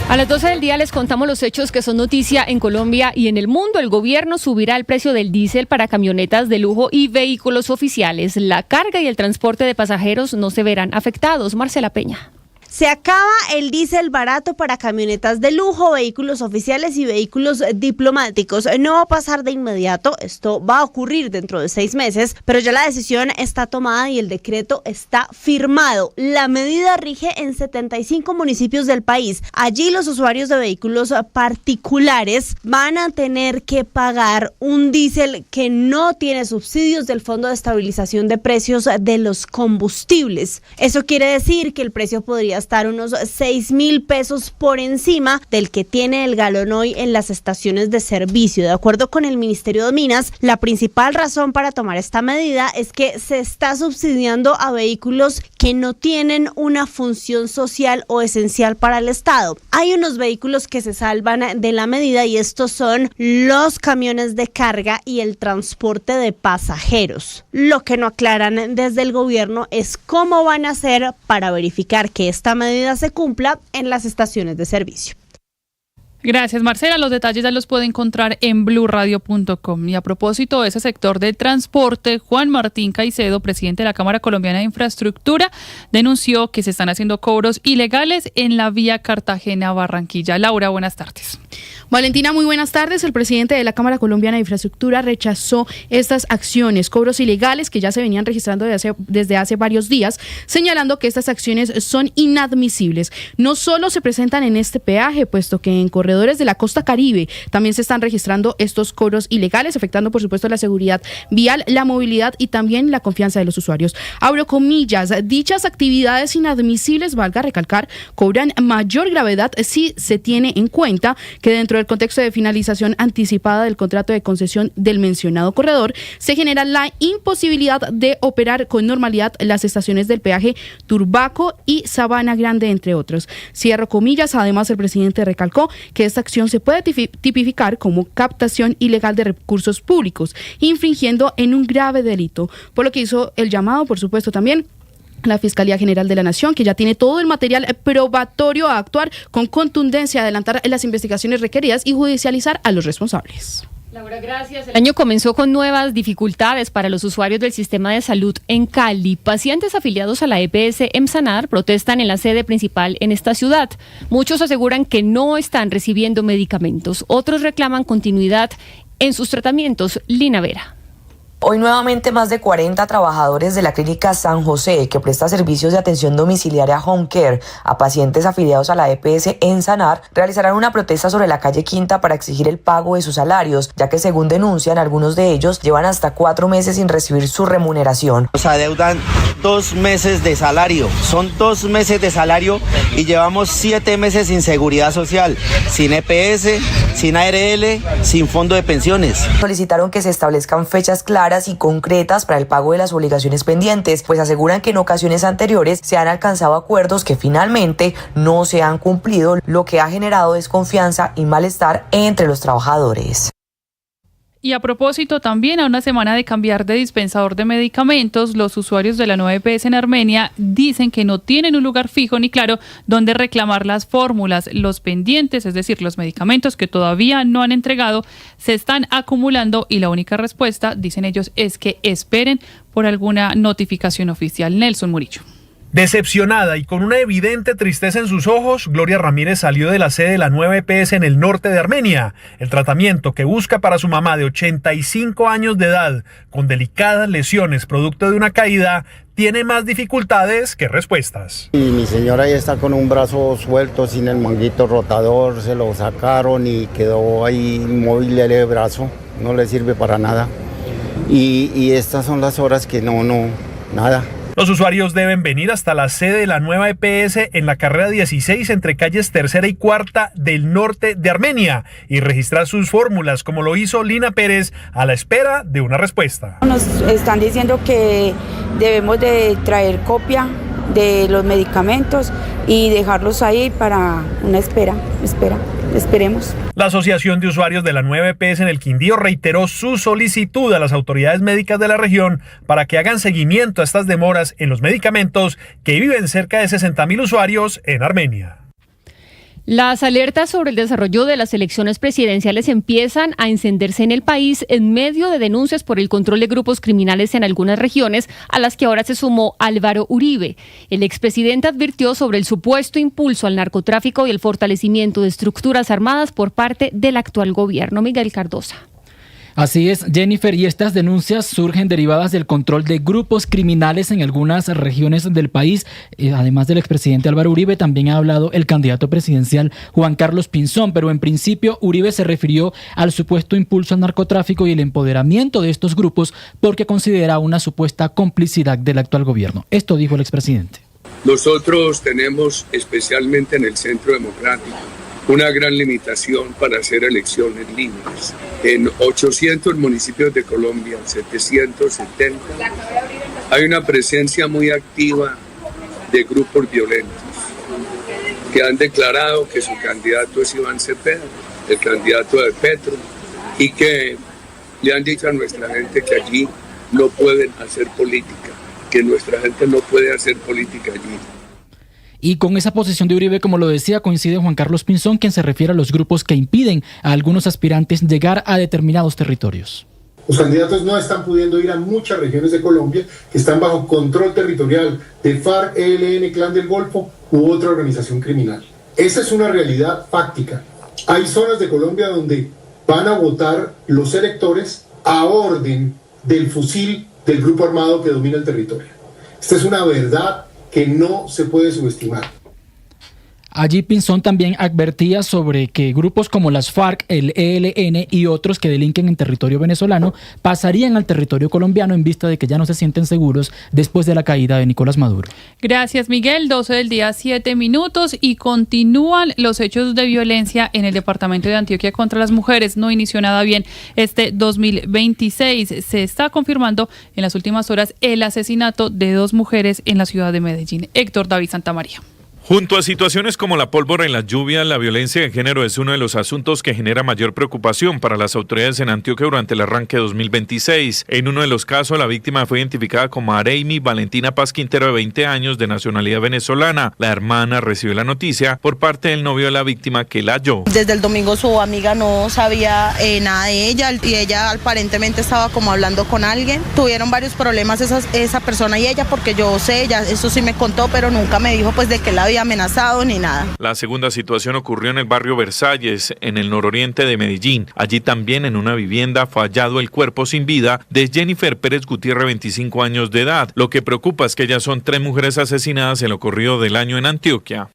A las 12 del día les contamos los hechos que son noticia en Colombia y en el mundo. El gobierno subirá el precio del diésel para camionetas de lujo y vehículos oficiales. La carga y el transporte de pasajeros no se verán afectados. Marcela Peña. Se acaba el diésel barato para camionetas de lujo, vehículos oficiales y vehículos diplomáticos. No va a pasar de inmediato, esto va a ocurrir dentro de 6 meses, pero ya la decisión está tomada y el decreto está firmado. La medida rige en 75 municipios del país. Allí los usuarios de vehículos particulares van a tener que pagar un diésel que no tiene subsidios del Fondo de Estabilización de Precios de los Combustibles. Eso quiere decir que el precio podría estar unos 6,000 pesos por encima del que tiene el galón hoy en las estaciones de servicio. De acuerdo con el Ministerio de Minas, la principal razón para tomar esta medida es que se está subsidiando a vehículos que no tienen una función social o esencial para el Estado. Hay unos vehículos que se salvan de la medida y estos son los camiones de carga y el transporte de pasajeros. Lo que no aclaran desde el gobierno es cómo van a hacer para verificar que esta medida se cumpla en las estaciones de servicio. Gracias, Marcela. Los detalles ya los puede encontrar en blurradio.com. Y a propósito de ese sector del transporte, Juan Martín Caicedo, presidente de la Cámara Colombiana de Infraestructura, denunció que se están haciendo cobros ilegales en la vía Cartagena-Barranquilla. Laura, buenas tardes. Valentina, muy buenas tardes. El presidente de la Cámara Colombiana de Infraestructura rechazó estas acciones, cobros ilegales que ya se venían registrando desde hace varios días, señalando que estas acciones son inadmisibles. No solo se presentan en este peaje, puesto que en corredores de la costa Caribe también se están registrando estos cobros ilegales, afectando por supuesto la seguridad vial, la movilidad y también la confianza de los usuarios. Abro comillas, dichas actividades inadmisibles, valga recalcar, cobran mayor gravedad si se tiene en cuenta que dentro del contexto de finalización anticipada del contrato de concesión del mencionado corredor, se genera la imposibilidad de operar con normalidad las estaciones del peaje Turbaco y Sabana Grande, entre otros. Cierro comillas. Además, el presidente recalcó que esta acción se puede tipificar como captación ilegal de recursos públicos, infringiendo en un grave delito, por lo que hizo el llamado, por supuesto, también la Fiscalía General de la Nación, que ya tiene todo el material probatorio, a actuar con contundencia, adelantar las investigaciones requeridas y judicializar a los responsables. Laura, gracias. El año comenzó con nuevas dificultades para los usuarios del sistema de salud en Cali. Pacientes afiliados a la EPS Emsanar protestan en la sede principal en esta ciudad. Muchos aseguran que no están recibiendo medicamentos. Otros reclaman continuidad en sus tratamientos. Lina Vera. Hoy nuevamente más de 40 trabajadores de la clínica San José, que presta servicios de atención domiciliaria Home Care a pacientes afiliados a la EPS Emsanar, realizarán una protesta sobre la calle Quinta para exigir el pago de sus salarios, ya que según denuncian, algunos de ellos llevan hasta 4 meses sin recibir su remuneración. Nos adeudan 2 meses de salario, son 2 meses de salario y llevamos 7 meses sin seguridad social, sin EPS, sin ARL, sin fondo de pensiones. Solicitaron que se establezcan fechas claras y concretas para el pago de las obligaciones pendientes, pues aseguran que en ocasiones anteriores se han alcanzado acuerdos que finalmente no se han cumplido, lo que ha generado desconfianza y malestar entre los trabajadores. Y a propósito, también a una semana de cambiar de dispensador de medicamentos, los usuarios de la nueva EPS en Armenia dicen que no tienen un lugar fijo ni claro donde reclamar las fórmulas. Los pendientes, es decir, los medicamentos que todavía no han entregado, se están acumulando y la única respuesta, dicen ellos, es que esperen por alguna notificación oficial. Nelson Murillo. Decepcionada y con una evidente tristeza en sus ojos, Gloria Ramírez salió de la sede de la nueva EPS en el norte de Armenia. El tratamiento que busca para su mamá de 85 años de edad, con delicadas lesiones producto de una caída, tiene más dificultades que respuestas. Y mi señora ya está con un brazo suelto, sin el manguito rotador, se lo sacaron y quedó ahí inmóvil el brazo, no le sirve para nada. Y estas son las horas que nada. Los usuarios deben venir hasta la sede de la nueva EPS en la carrera 16 entre calles 3ª y 4ª del norte de Armenia y registrar sus fórmulas, como lo hizo Lina Pérez, a la espera de una respuesta. Nos están diciendo que debemos de traer copia de los medicamentos y dejarlos ahí para una esperemos. La Asociación de Usuarios de la nueva EPS en el Quindío reiteró su solicitud a las autoridades médicas de la región para que hagan seguimiento a estas demoras en los medicamentos que viven cerca de 60.000 usuarios en Armenia. Las alertas sobre el desarrollo de las elecciones presidenciales empiezan a encenderse en el país en medio de denuncias por el control de grupos criminales en algunas regiones, a las que ahora se sumó Álvaro Uribe. El expresidente advirtió sobre el supuesto impulso al narcotráfico y el fortalecimiento de estructuras armadas por parte del actual gobierno. Miguel Cardosa. Así es, Jennifer, y estas denuncias surgen derivadas del control de grupos criminales en algunas regiones del país. Además del expresidente Álvaro Uribe, también ha hablado el candidato presidencial Juan Carlos Pinzón, pero en principio Uribe se refirió al supuesto impulso al narcotráfico y el empoderamiento de estos grupos porque considera una supuesta complicidad del actual gobierno. Esto dijo el expresidente. Nosotros tenemos, especialmente en el Centro Democrático, una gran limitación para hacer elecciones libres. En 800 municipios de Colombia, 770, hay una presencia muy activa de grupos violentos que han declarado que su candidato es Iván Cepeda, el candidato de Petro, y que le han dicho a nuestra gente que allí no pueden hacer política, que nuestra gente no puede hacer política allí. Y con esa posición de Uribe, como lo decía, coincide Juan Carlos Pinzón, quien se refiere a los grupos que impiden a algunos aspirantes llegar a determinados territorios. Los candidatos no están pudiendo ir a muchas regiones de Colombia que están bajo control territorial de FARC, ELN, Clan del Golfo u otra organización criminal. Esa es una realidad fáctica. Hay zonas de Colombia donde van a votar los electores a orden del fusil del grupo armado que domina el territorio. Esta es una verdad que no se puede subestimar. Allí Pinzón también advertía sobre que grupos como las FARC, el ELN y otros que delinquen en territorio venezolano pasarían al territorio colombiano en vista de que ya no se sienten seguros después de la caída de Nicolás Maduro. Gracias, Miguel. 12 del día, 7 minutos, y continúan los hechos de violencia en el departamento de Antioquia contra las mujeres. No inició nada bien este 2026. Se está confirmando en las últimas horas el asesinato de 2 mujeres en la ciudad de Medellín. Héctor David Santamaría. Junto a situaciones como la pólvora en la lluvia, la violencia de género es uno de los asuntos que genera mayor preocupación para las autoridades en Antioquia durante el arranque de 2026. En uno de los casos, la víctima fue identificada como Areimi Valentina Paz Quintero, de 20 años, de nacionalidad venezolana. La hermana recibió la noticia por parte del novio de la víctima, que la halló. Desde el domingo su amiga no sabía nada de ella y ella aparentemente estaba como hablando con alguien. Tuvieron varios problemas esa persona y ella, porque yo sé, ella eso sí me contó, pero nunca me dijo pues de que la había amenazado ni nada. La segunda situación ocurrió en el barrio Versalles, en el nororiente de Medellín. Allí también, en una vivienda, fue hallado el cuerpo sin vida de Jennifer Pérez Gutiérrez, 25 años de edad. Lo que preocupa es que ya son 3 mujeres asesinadas en lo corrido del año en Antioquia.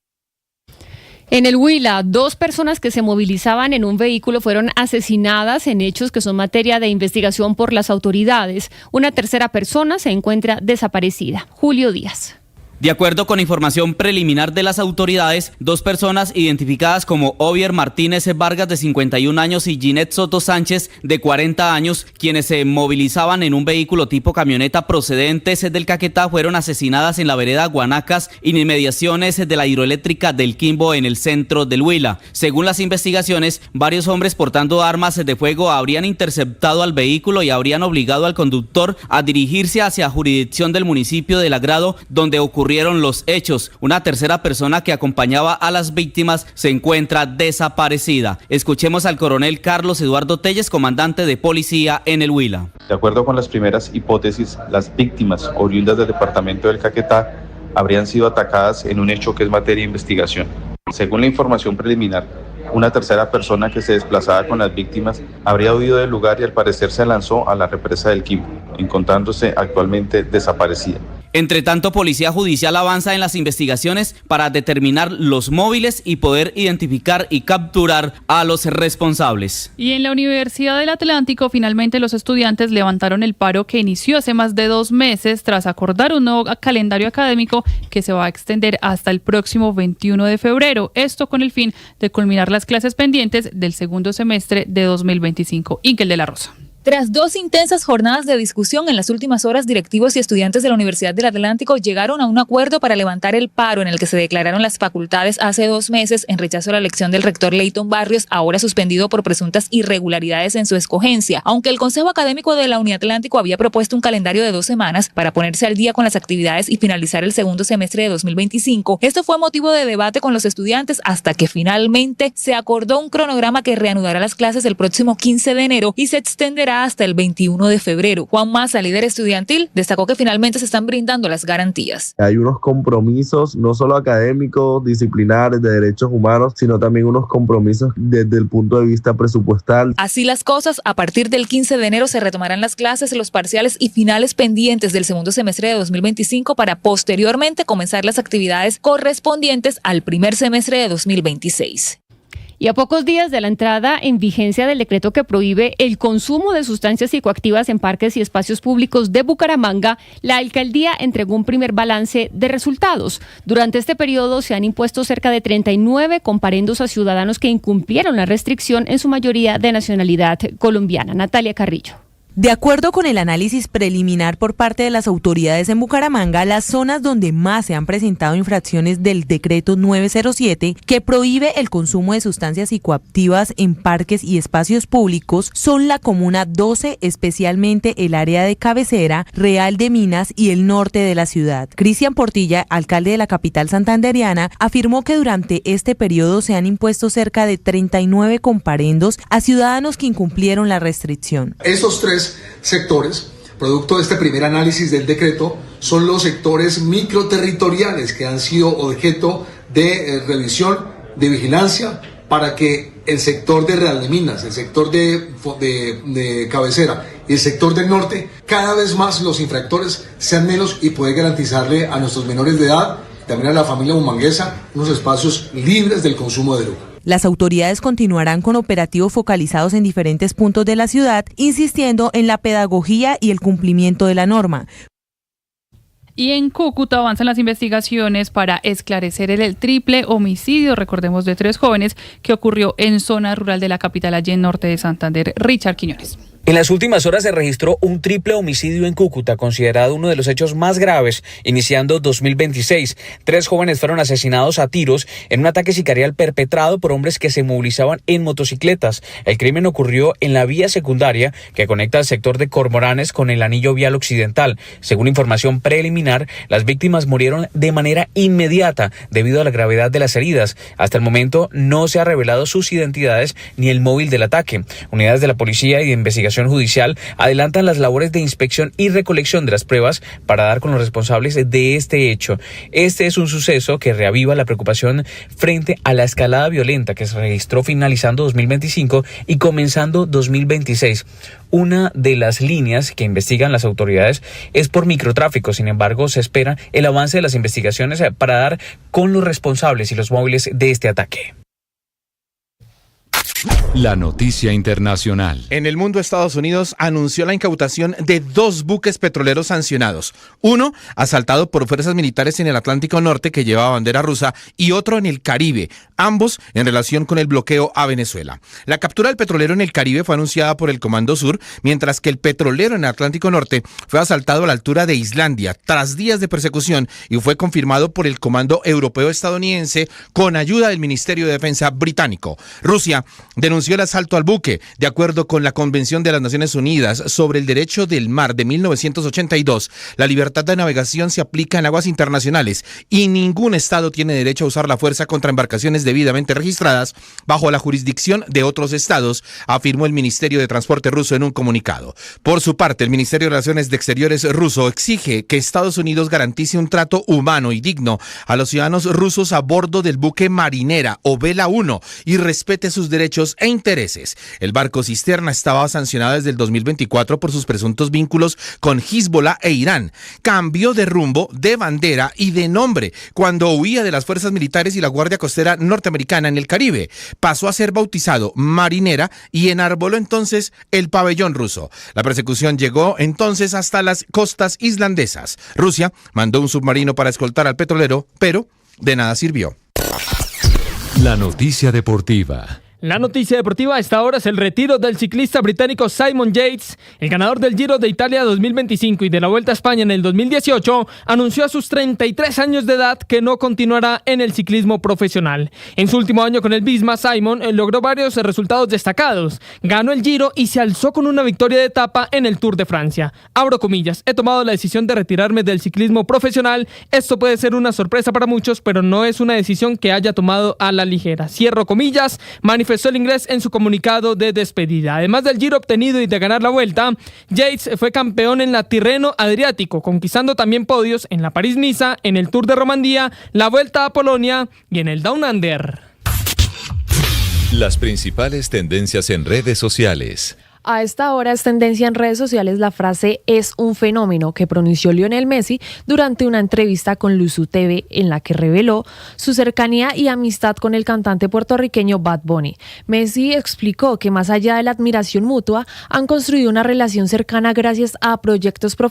En el Huila, 2 personas que se movilizaban en un vehículo fueron asesinadas en hechos que son materia de investigación por las autoridades. Una tercera persona se encuentra desaparecida. Julio Díaz. De acuerdo con información preliminar de las autoridades, 2 personas identificadas como Ovier Martínez Vargas, de 51 años, y Ginette Soto Sánchez, de 40 años, quienes se movilizaban en un vehículo tipo camioneta procedentes del Caquetá, fueron asesinadas en la vereda Guanacas, en inmediaciones de la hidroeléctrica del Quimbo, en el centro del Huila. Según las investigaciones, varios hombres portando armas de fuego habrían interceptado al vehículo y habrían obligado al conductor a dirigirse hacia jurisdicción del municipio de Lagrado, donde ocurrieron los hechos. Una tercera persona que acompañaba a las víctimas se encuentra desaparecida. Escuchemos al coronel Carlos Eduardo Telles, comandante de policía en el Huila. De acuerdo con las primeras hipótesis, las víctimas oriundas del departamento del Caquetá habrían sido atacadas en un hecho que es materia de investigación. Según la información preliminar, una tercera persona que se desplazaba con las víctimas habría huido del lugar y al parecer se lanzó a la represa del Quimbo, encontrándose actualmente desaparecida. Entre tanto, Policía Judicial avanza en las investigaciones para determinar los móviles y poder identificar y capturar a los responsables. Y en la Universidad del Atlántico, finalmente los estudiantes levantaron el paro que inició hace más de 2 meses tras acordar un nuevo calendario académico que se va a extender hasta el próximo 21 de febrero. Esto con el fin de culminar las clases pendientes del segundo semestre de 2025. Inkel de la Rosa. Tras 2 intensas jornadas de discusión en las últimas horas, directivos y estudiantes de la Universidad del Atlántico llegaron a un acuerdo para levantar el paro en el que se declararon las facultades hace 2 meses en rechazo a la elección del rector Leyton Barrios, ahora suspendido por presuntas irregularidades en su escogencia. Aunque el Consejo Académico de la Uniatlántico había propuesto un calendario de 2 semanas para ponerse al día con las actividades y finalizar el segundo semestre de 2025, esto fue motivo de debate con los estudiantes hasta que finalmente se acordó un cronograma que reanudará las clases el próximo 15 de enero y se extenderá hasta el 21 de febrero. Juan Maza, líder estudiantil, destacó que finalmente se están brindando las garantías. Hay unos compromisos, no solo académicos, disciplinares, de derechos humanos, sino también unos compromisos desde el punto de vista presupuestal. Así las cosas, a partir del 15 de enero se retomarán las clases, los parciales y finales pendientes del segundo semestre de 2025 para posteriormente comenzar las actividades correspondientes al primer semestre de 2026. Y a pocos días de la entrada en vigencia del decreto que prohíbe el consumo de sustancias psicoactivas en parques y espacios públicos de Bucaramanga, la alcaldía entregó un primer balance de resultados. Durante este periodo se han impuesto cerca de 39 comparendos a ciudadanos que incumplieron la restricción, en su mayoría de nacionalidad colombiana. Natalia Carrillo. De acuerdo con el análisis preliminar por parte de las autoridades en Bucaramanga, las zonas donde más se han presentado infracciones del decreto 907, que prohíbe el consumo de sustancias psicoactivas en parques y espacios públicos, son la Comuna 12, especialmente el área de Cabecera, Real de Minas y el norte de la ciudad. Cristian Portilla, alcalde de la capital santandereana, afirmó que durante este periodo se han impuesto cerca de 39 comparendos a ciudadanos que incumplieron la restricción. Esos 3 sectores, producto de este primer análisis del decreto, son los sectores microterritoriales que han sido objeto de revisión, de vigilancia, para que el sector de Real de Minas, el sector de Cabecera y el sector del norte, cada vez más los infractores sean menos y poder garantizarle a nuestros menores de edad, también a la familia bumanguesa, unos espacios libres del consumo de droga. Las autoridades continuarán con operativos focalizados en diferentes puntos de la ciudad, insistiendo en la pedagogía y el cumplimiento de la norma. Y en Cúcuta avanzan las investigaciones para esclarecer el triple homicidio, recordemos, de 3 jóvenes que ocurrió en zona rural de la capital, allí en norte de Santander. Richard Quiñones. En las últimas horas se registró un triple homicidio en Cúcuta, considerado uno de los hechos más graves, iniciando 2026. 3 jóvenes fueron asesinados a tiros en un ataque sicarial perpetrado por hombres que se movilizaban en motocicletas. El crimen ocurrió en la vía secundaria que conecta el sector de Cormoranes con el anillo vial occidental. Según información preliminar, las víctimas murieron de manera inmediata debido a la gravedad de las heridas. Hasta el momento no se ha revelado sus identidades ni el móvil del ataque. Unidades de la policía y de investigación judicial adelantan las labores de inspección y recolección de las pruebas para dar con los responsables de este hecho. Este es un suceso que reaviva la preocupación frente a la escalada violenta que se registró finalizando 2025 y comenzando 2026. Una de las líneas que investigan las autoridades es por microtráfico. Sin embargo, se espera el avance de las investigaciones para dar con los responsables y los móviles de este ataque. La noticia internacional. En el mundo, Estados Unidos anunció la incautación de 2 buques petroleros sancionados. Uno, asaltado por fuerzas militares en el Atlántico Norte que llevaba bandera rusa, y otro en el Caribe, ambos en relación con el bloqueo a Venezuela. La captura del petrolero en el Caribe fue anunciada por el Comando Sur, mientras que el petrolero en el Atlántico Norte fue asaltado a la altura de Islandia tras días de persecución y fue confirmado por el Comando Europeo Estadounidense con ayuda del Ministerio de Defensa británico. Rusia denunció el asalto al buque. De acuerdo con la Convención de las Naciones Unidas sobre el Derecho del Mar de 1982, la libertad de navegación se aplica en aguas internacionales y ningún estado tiene derecho a usar la fuerza contra embarcaciones debidamente registradas bajo la jurisdicción de otros estados, afirmó el Ministerio de Transporte ruso en un comunicado. Por su parte, el Ministerio de Relaciones Exteriores ruso exige que Estados Unidos garantice un trato humano y digno a los ciudadanos rusos a bordo del buque Marinera o Vela 1 y respete sus derechos e intereses. El barco cisterna estaba sancionado desde el 2024 por sus presuntos vínculos con Hezbollah e Irán. Cambió de rumbo, de bandera y de nombre cuando huía de las fuerzas militares y la Guardia Costera norteamericana en el Caribe. Pasó a ser bautizado Marinera y enarboló entonces el pabellón ruso. La persecución llegó entonces hasta las costas islandesas. Rusia mandó un submarino para escoltar al petrolero, pero de nada sirvió. La noticia deportiva. La noticia deportiva a esta hora es el retiro del ciclista británico Simon Yates. El ganador del Giro de Italia 2025 y de la Vuelta a España en el 2018 anunció a sus 33 años de edad que no continuará en el ciclismo profesional. En su último año con el Visma, Simon logró varios resultados destacados. Ganó el Giro y se alzó con una victoria de etapa en el Tour de Francia. Abro comillas, he tomado la decisión de retirarme del ciclismo profesional. Esto puede ser una sorpresa para muchos, pero no es una decisión que haya tomado a la ligera. Cierro comillas, manifestó el inglés en su comunicado de despedida. Además del Giro obtenido y de ganar la Vuelta, Yates fue campeón en la Tirreno Adriático, conquistando también podios en la París-Niza, en el Tour de Romandía, la Vuelta a Polonia y en el Down Under. Las principales tendencias en redes sociales. A esta hora es tendencia en redes sociales la frase "es un fenómeno" que pronunció Lionel Messi durante una entrevista con Luzu TV, en la que reveló su cercanía y amistad con el cantante puertorriqueño Bad Bunny. Messi explicó que más allá de la admiración mutua, han construido una relación cercana gracias a proyectos profesionales